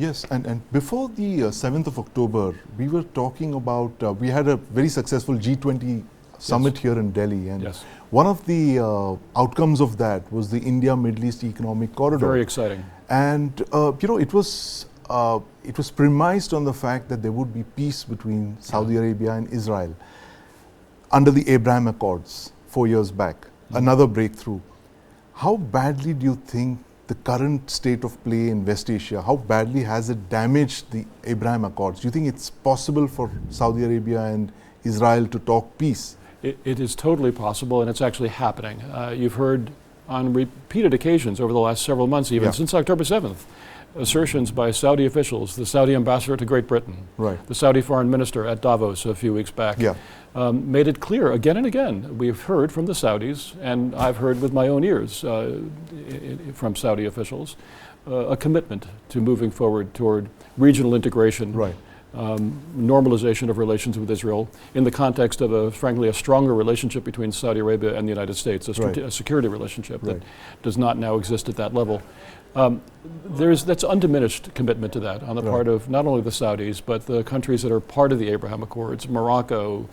Yes, and before the 7th of October, we were talking about, we had a very successful G20 summit here in Delhi, and one of the outcomes of that was the India-Middle East Economic Corridor. Very exciting. And, it was premised on the fact that there would be peace between Saudi Arabia and Israel under the Abraham Accords 4 years back, another breakthrough. How badly do you think the current state of play in West Asia, how badly has it damaged the Abraham Accords? Do you think it's possible for Saudi Arabia and Israel to talk peace? It is totally possible, and it's actually happening. You've heard on repeated occasions over the last several months, even since October 7th, assertions by Saudi officials, the Saudi ambassador to Great Britain, the Saudi foreign minister at Davos a few weeks back, made it clear again and again. We've heard from the Saudis, and I've heard with my own ears from Saudi officials, a commitment to moving forward toward regional integration, normalization of relations with Israel in the context of, frankly, a stronger relationship between Saudi Arabia and the United States, a security relationship that does not now exist at that level. That's undiminished commitment to that on the part of not only the Saudis, but the countries that are part of the Abraham Accords, Morocco,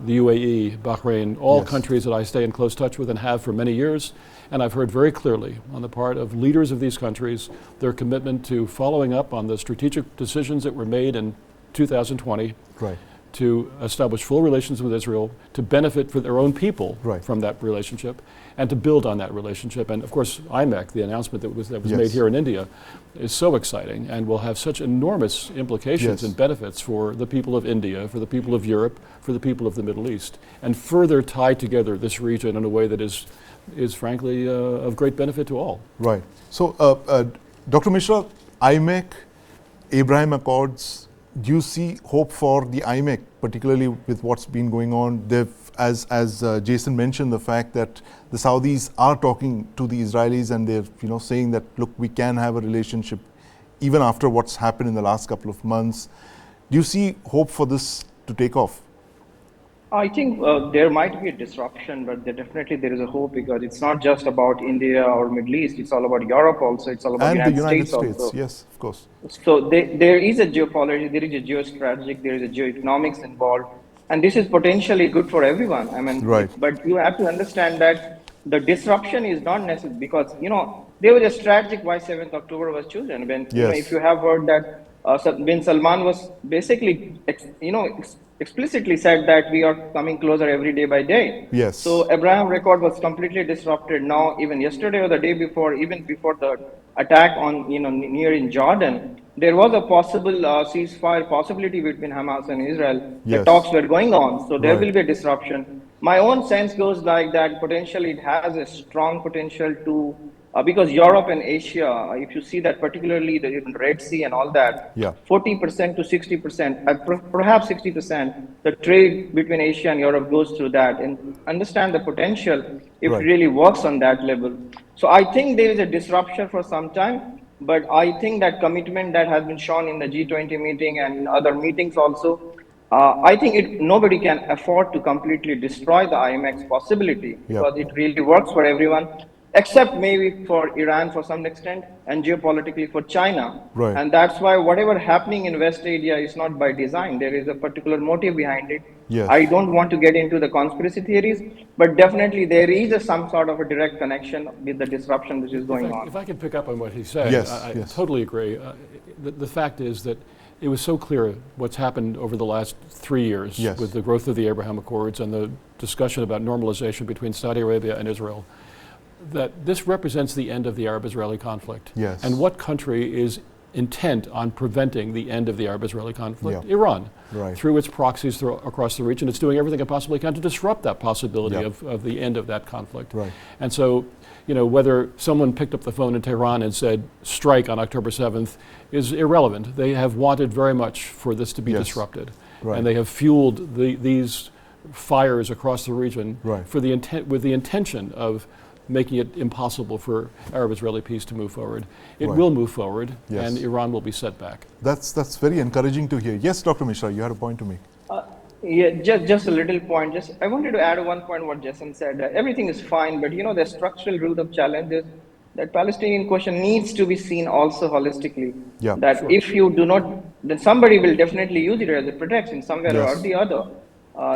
the UAE, Bahrain, all countries that I stay in close touch with and have for many years. And I've heard very clearly on the part of leaders of these countries their commitment to following up on the strategic decisions that were made in 2020 to establish full relations with Israel, to benefit for their own people from that relationship, and to build on that relationship. And of course, IMEC, the announcement that was made here in India, is so exciting and will have such enormous implications and benefits for the people of India, for the people of Europe, for the people of the Middle East, and further tie together this region in a way that is frankly of great benefit to all. Right. So, Dr. Mishra, IMEC, Abraham Accords, do you see hope for the IMEC, particularly with what's been going on? As Jason mentioned, the fact that the Saudis are talking to the Israelis and they're saying that, look, we can have a relationship even after what's happened in the last couple of months. Do you see hope for this to take off? I think there might be a disruption, but definitely there is a hope, because it's not just about India or Middle East. It's all about Europe also. It's all about the United States also. Yes, of course. So there is a geopolitics, there is a geostrategic, there is a geoeconomics involved, and this is potentially good for everyone. I mean, but you have to understand that the disruption is not necessary, because there was a strategic why 7th October was chosen. When if you have heard that Bin Salman was basically explicitly said that we are coming closer every day by day. So Abraham Accord was completely disrupted. Now, even yesterday or the day before, even before the attack on near in Jordan, there was a possible ceasefire possibility between Hamas and Israel. The talks were going on, so there will be a disruption. My own sense goes like that potentially it has a strong potential to because Europe and Asia, if you see that particularly the Red Sea and all that, 40% to 60%, perhaps 60%, the trade between Asia and Europe goes through that. And understand the potential if it really works on that level. So I think there is a disruption for some time, but I think that commitment that has been shown in the G20 meeting and other meetings also, I think nobody can afford to completely destroy the IMX possibility, because it really works for everyone, except maybe for Iran for some extent, and geopolitically for China. And that's why whatever happening in West Asia is not by design. There is a particular motive behind it. I don't want to get into the conspiracy theories, but definitely there is some sort of a direct connection with the disruption which is going on. If I can pick up on what he said, I totally agree. The fact is that it was so clear what's happened over the last 3 years with the growth of the Abraham Accords and the discussion about normalization between Saudi Arabia and Israel, that this represents the end of the Arab-Israeli conflict. And what country is intent on preventing the end of the Arab-Israeli conflict? Iran, through its proxies across the region. It's doing everything it possibly can to disrupt that possibility of the end of that conflict. And so, whether someone picked up the phone in Tehran and said strike on October 7th is irrelevant. They have wanted very much for this to be disrupted. And they have fueled these fires across the region with the intention of making it impossible for Arab-Israeli peace to move forward. It will move forward, and Iran will be set back. That's very encouraging to hear. Yes, Dr. Mishra, you had a point to make. Just a little point. I wanted to add one point what Jason said. Everything is fine, but the structural root of challenges that Palestinian question needs to be seen also holistically. Yeah, That sure. if you do not, then somebody will definitely use it as a protection somewhere or Yes. the other.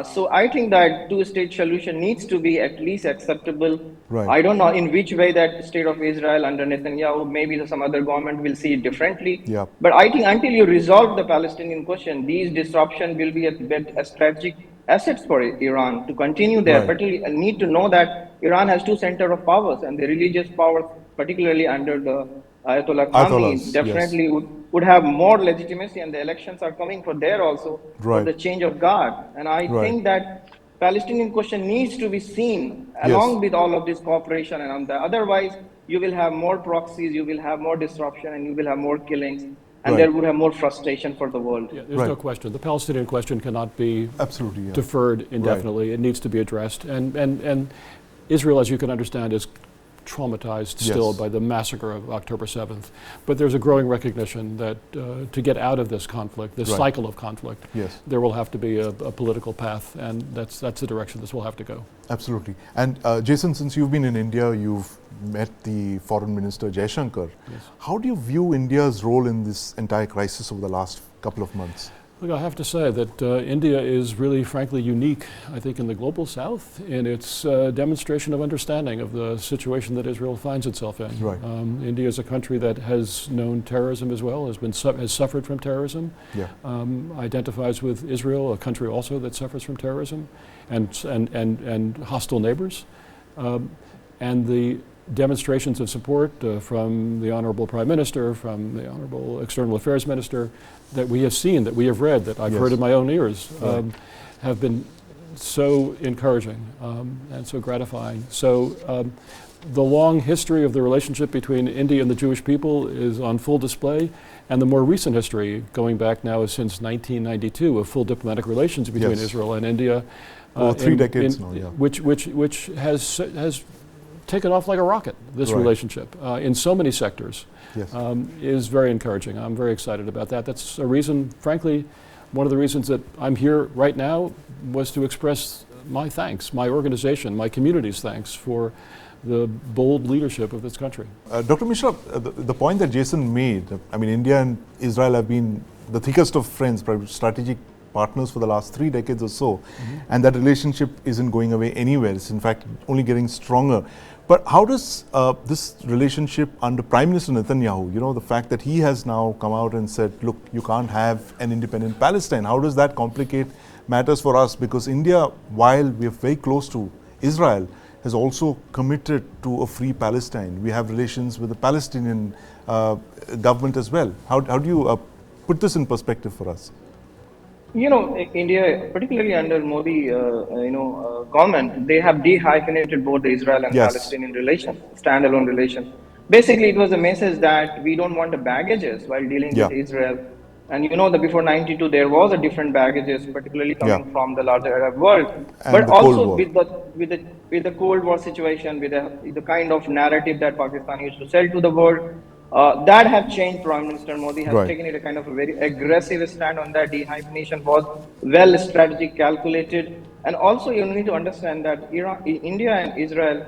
So I think that two-state solution needs to be at least acceptable. Right. I don't know in which way that state of Israel under Netanyahu, maybe some other government will see it differently. Yeah. But I think until you resolve the Palestinian question, these disruptions will be a strategic assets for Iran to continue there. Right. But you need to know that Iran has two centers of powers, and the religious powers, particularly under the Ayatollah Khamenei, Ayatollahs, yes. definitely would have more legitimacy, and the elections are coming for there also for Right. the change of guard. And I Right. think that Palestinian question needs to be seen Yes. along with all of this cooperation and on that. Otherwise, you will have more proxies, you will have more disruption, and you will have more killings, and Right. there would have more frustration for the world. Yeah, there's Right. no question. The Palestinian question cannot be Absolutely. Yeah. deferred indefinitely. It needs to be addressed. And Israel, as you can understand, is traumatized still Yes. by the massacre of October 7th. But there's a growing recognition that to get out of this conflict, this Right. cycle of conflict, Yes. there will have to be a political path, and that's the direction this will have to go. Absolutely. And Jason, since you've been in India, you've met the Foreign Minister Jaishankar. Yes. How do you view India's role in this entire crisis over the last couple of months? Look, I have to say that India is really, frankly, unique, I think, in the global south in its demonstration of understanding of the situation that Israel finds itself in. Right. India is a country that has known terrorism as well, has suffered from terrorism, Yeah. identifies with Israel, a country also that suffers from terrorism, and hostile neighbors. And the demonstrations of support from the Honorable Prime Minister, from the Honorable External Affairs Minister, that we have seen, that we have read, that I've Yes. heard in my own ears, Right. have been so encouraging and so gratifying. So the long history of the relationship between India and the Jewish people is on full display, and the more recent history, going back now since 1992, of full diplomatic relations between Yes. Israel and India. Over 3 decades now, yeah. Which has taken off like a rocket, this Right. relationship, in so many sectors, Yes. is very encouraging. I'm very excited about that. That's a reason, frankly, one of the reasons that I'm here right now was to express my thanks, my organization, my community's thanks for the bold leadership of this country. Dr. Mishra, the point that Jason made, I mean, India and Israel have been the thickest of friends, strategic partners for the last 3 decades or so, and that relationship isn't going away anywhere. It's in fact only getting stronger. But how does this relationship under Prime Minister Netanyahu, you know, the fact that he has now come out and said, look, you can't have an independent Palestine, how does that complicate matters for us? Because India, while we are very close to Israel, has also committed to a free Palestine. We have relations with the Palestinian government as well. How do you put this in perspective for us? You know, India, particularly under Modi, government, they have dehyphenated both the Israel and Yes. Palestinian relations, standalone relations. Basically, it was a message that we don't want the baggages while dealing Yeah. with Israel. And you know that before '92, there was a different baggages, particularly coming Yeah. from the larger Arab world. And But the Cold also War. with the Cold War situation, with the kind of narrative that Pakistan used to sell to the world, that have changed. Prime Minister Modi has Right. taken it a kind of a very aggressive stand on that. Dehyphenation was well strategic, calculated, and also you need to understand that India and Israel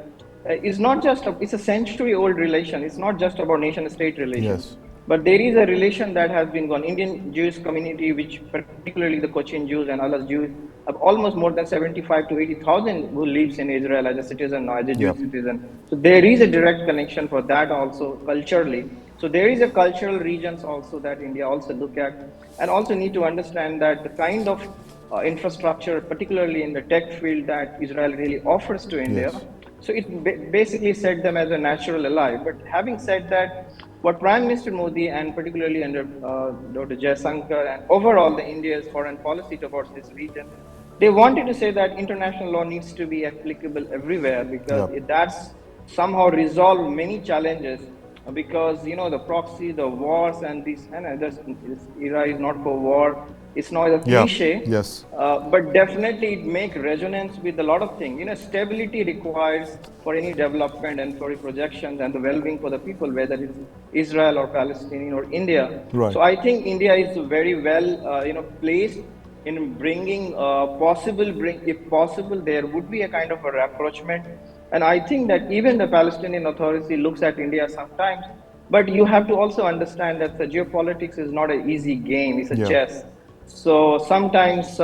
is not just it's a century-old relation. It's not just about nation-state relations. Yes. But there is a relation that has been gone. Indian Jewish community, which particularly the Cochin Jews and other Jews, have almost more than 75 to 80,000 who lives in Israel as a citizen now, as a Jewish citizen. So there is a direct connection for that also culturally. So there is a cultural regions also that India also look at, and also need to understand that the kind of infrastructure, particularly in the tech field, that Israel really offers to India. Yes. So it basically set them as a natural ally. But having said that, what Prime Minister Modi and particularly under Dr. Jaishankar and overall the India's foreign policy towards this region, they wanted to say that international law needs to be applicable everywhere, because that's somehow resolve many challenges. Because you know the proxy, the wars, and this and others, era is not for war. It's not a cliche. Yes. But definitely it makes resonance with a lot of things. You know, stability requires for any development and for projections and the well-being for the people, whether it's Israel or Palestinian or India. Right. So I think India is very well, placed in bringing if possible, there would be a kind of a rapprochement. And I think that even the Palestinian Authority looks at India sometimes, but you have to also understand that the geopolitics is not an easy game, it's a Yeah. chess. So sometimes,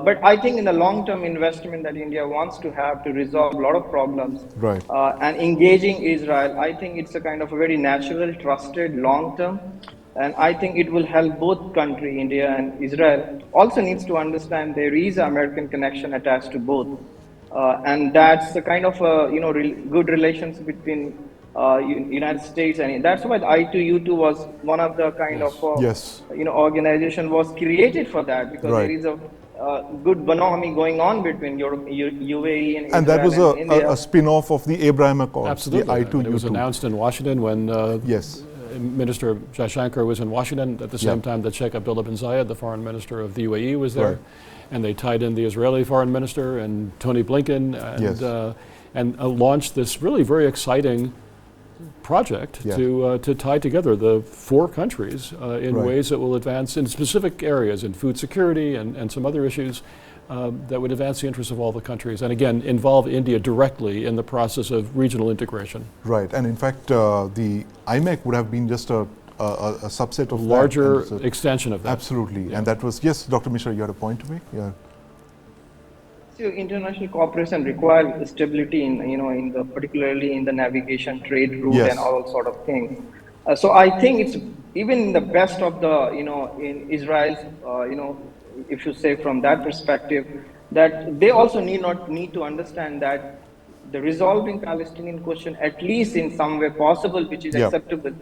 but I think in the long-term investment that India wants to have to resolve a lot of problems, Right. and engaging Israel, I think it's a kind of a very natural, trusted, long-term, and I think it will help both country, India and Israel. Also needs to understand there is an American connection attached to both, and that's the kind of good relations between United States, and that's why the I2U2 was one of the kind of Yes. organization was created for that, because there Right. is a good bonhomie going on between Europe, UAE and Israel And that was India. a spin-off of the Abraham Accords, Absolutely. the I2U2. It was announced in Washington when Yes. Minister Jaishankar was in Washington. At the same time that Sheikh Abdullah bin Zayed, the foreign minister of the UAE, was there. Right. And they tied in the Israeli foreign minister and Tony Blinken and, Yes. and launched this really very exciting project Yeah. to tie together the four countries in Right. ways that will advance in specific areas, in food security and some other issues that would advance the interests of all the countries. And again, involve India directly in the process of regional integration. Right. And in fact, the IMEC would have been just a subset of Larger that. And extension of that. absolutely. Yeah. And that was, yes, Dr. Mishra, you had a point to make? Yeah. So international cooperation requires stability in the particularly in the navigation, trade route, Yes. and all sort of things. So I think it's even in the best of the in Israel's if you say from that perspective, that they also need to understand that the resolving Palestinian question, at least in some way possible, which is Yeah. acceptable,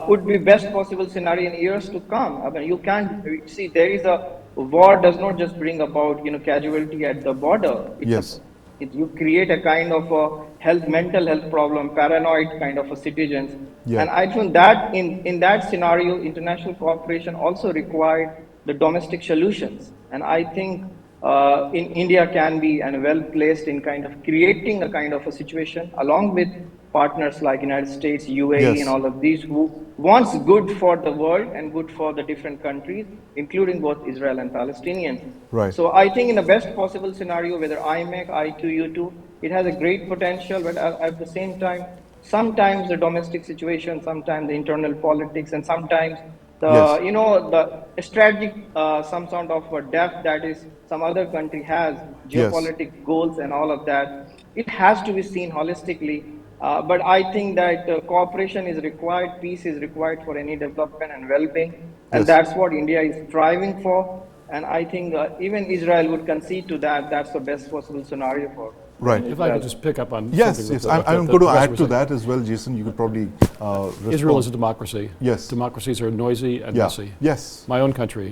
would be best possible scenario in years to come. I mean, you can't see there is a war does not just bring about casualty at the border. Yes. You create a kind of a mental health problem, paranoid kind of a citizens. Yeah. And I think that in that scenario, international cooperation also required the domestic solutions. And I think in India can be and well placed in kind of creating a kind of a situation along with partners like United States, UAE, Yes. and all of these who wants good for the world and good for the different countries, including both Israel and Palestinians. Right. So I think in the best possible scenario, whether IMEC, I2U2, it has a great potential, but at the same time, sometimes the domestic situation, sometimes the internal politics, and sometimes the Yes. the strategic some sort of a depth that is some other country has, geopolitical goals and all of that. It has to be seen holistically. But I think that cooperation is required, peace is required for any development and well-being, and Yes. that's what India is striving for. And I think even Israel would concede to that. That's the best possible scenario for. Right. If I could just pick up on Yes, something yes. that I'm the going to professor add was to saying. that as well, Jason. You could probably respond. Israel is a democracy. Yes. Democracies are noisy and Yeah. messy. Yes. My own country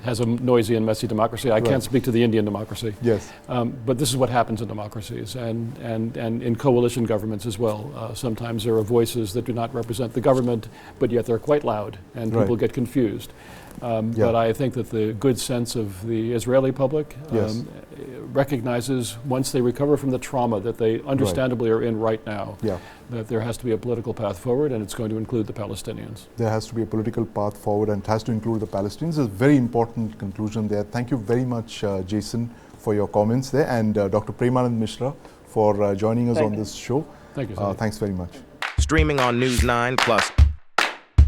has a noisy and messy democracy. I can't speak to the Indian democracy. Yes. But this is what happens in democracies and in coalition governments as well. Sometimes there are voices that do not represent the government, but yet they're quite loud, and people get confused. But I think that the good sense of the Israeli public Yes. recognizes, once they recover from the trauma that they understandably are in right now, Yeah. that there has to be a political path forward, and it's going to include the Palestinians. There has to be a political path forward, and it has to include the Palestinians. It's a very important conclusion there. Thank you very much, Jason, for your comments there, and Dr. Premanand Mishra for joining us on this show. Thank you, Sandeep. Thanks very much. Streaming on News9 Plus.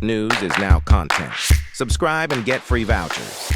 News is now content. Subscribe and get free vouchers.